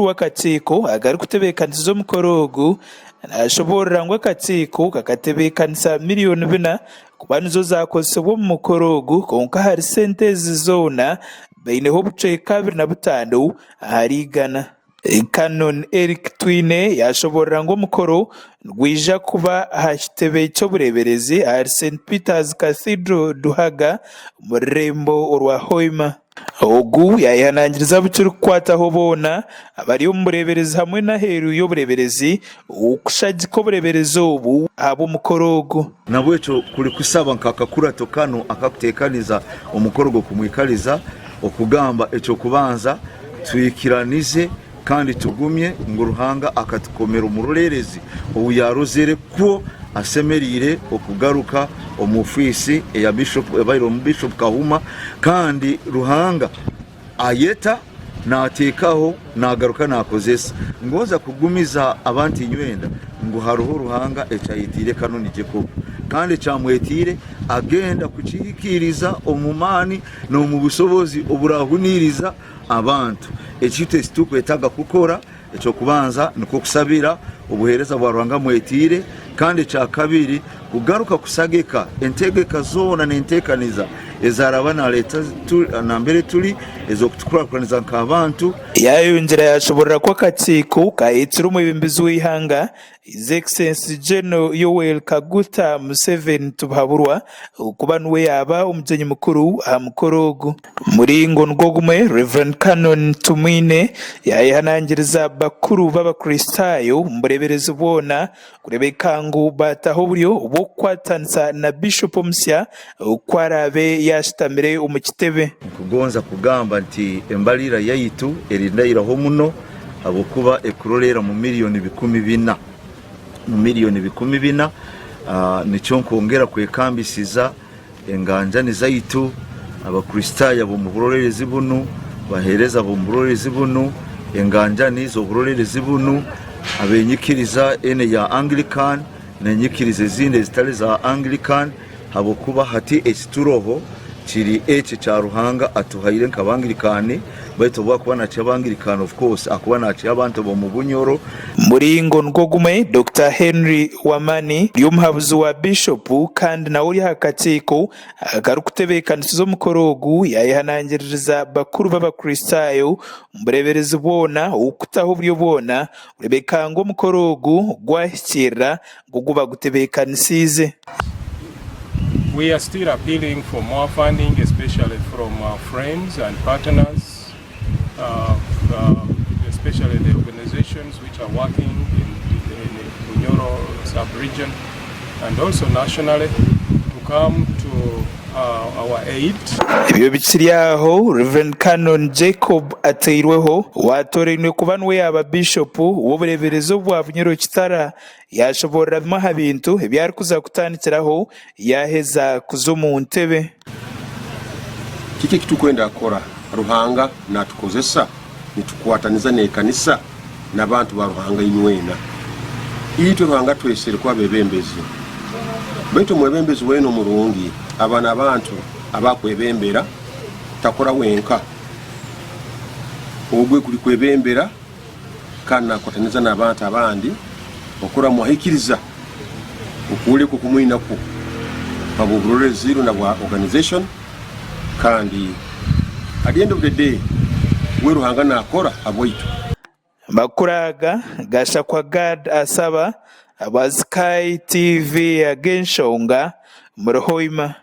omukuru w'akakiiko agari kutebeekaniza omukoro ogu nashoborera ngu akakiiko kakatebeekanisa miliyoni 4 kuba nizo zakozesebwa omu mukoro ogu, konka hari sente ezi zoona baineho obucweka 25 ahari 100. Canon Eric Twine yashoborera ngu omukoro gwija kuba aha kitebe ky'obureberezi ahari St Peter's Cathedral Duhaga omu rurembo orwa Hoima. Ogu yayihanangiriza bukiri kukwataho boona abari omu bureberezi hamwe n'aheeru y'obureberezi okushagika obureberezi obu ab'omukoro ogu. Nabwekyo kuri kusaba nk'akakurato kano akakuteekaniza omukoro gwo kumwikaliza okugamba ekyokubanza twikiranize kandi tugumye ngu Ruhanga akatukomera omurorerezi obu yarozere kwo asemerire okugaruka omu ofiisi eya Bishop Kahuma, kandi Ruhanga ayeta nateekaho nagaruka nakozesa ngoza kugumiza abantu inywenda ngu hariho Ruhanga ekyayitiire Canon Jacob, kandi kyamwetiire agenda kukihikiriza omumaani n'omu busobozi oburahuniriza abantu. Ekintu ekitukwetaga kukora ekyokubanza nikwo kusabira obuheereza bwa Ruhanga mwetiire, kandi kyakabiri kugaruka kusagika entegeka zoona n'enteekaniza ezaraba naleeta nambere tuli ez'okutukurakuraniza nk'abantu. Yayongera yashoborera ko akakiiko kahitsire omwebembezi w'ihanga His Excellency General Yoweri Kaguta Museveni Tubaburwa okuba niwe yaba omugenyi mukuru aha mukoro ogu. Muringo nigwo gumwe Reverend Canon Tumwine yayihanangiriza bakuru b'abakristaayo mu bureberezi bwona kurebeka ngu bataho buryo obw'okukwatanisa na Bishop omusya okwarabe yashitamire omu kitebe. Kugonza kugamba nti embalira yaitu erindayiraho muno abokuba ekurolera mu miliyoni 14 mu miliyoni 14 nikyo nkongera kwekambisiza enganjani zaitu abakristaayo bo mu burorerezi buno bahereza bo mu burorerezi buno enganjani zo burorerezi buno abenyikiriza ene ya Anglican nenyikiriza ezindi zitali za Anglican habokuba hati ekituroho kiri eki kya Ruhanga atuhaire nk'Abangilikani baitu bwakuba naky'Abangilikani of course akuba naky'abantu bo mu Bunyoro. Muringo nigwo gumwe Dr. Henry Wamani y'omuhabuzi wa Bishop kandi nawe ori hakakiiko agari kutebeekanisiza omukoro ogu yayihanangiriza bakuru b'abakristaayo mu bureberezi bwona okutaho buryo bwona orebeka ngu omukoro ogu gwahikirira ngu guba gutebeekanisize. We are still appealing for more funding, especially from friends and partners, especially the organizations which are working in the Bunyoro sub-region and also nationally to come to our aid. Ebyo bikiri aho Reverend Canon Jacob ateirweho watoreine kuba niwe yaba Bishop w'obureberezi bwa Bunyoro Kitara yashoborera bimaha bintu ebyari kuza kutandikiraho yaheza kuzo mu ntebe. Kiki kitukwenda akora Ruhanga natukozesa nitukwataniza n'ekanisa n'abantu ba Ruhanga inywena itwe Ruhanga twesere kwa bebembezi baitu mwebembezi weno murungi abana abantu abakwebembera takora wenka obwe kuli kwebembera kana kwataniza n'abantu abandi okura muhikiriza okule ku kumwinaku babuburorezi na bwa organization, kandi at the end of the day we Ruhanga nakora aboitu bakuraga gasha kwa God asaba aba Sky TV agenshonga muri Hoima.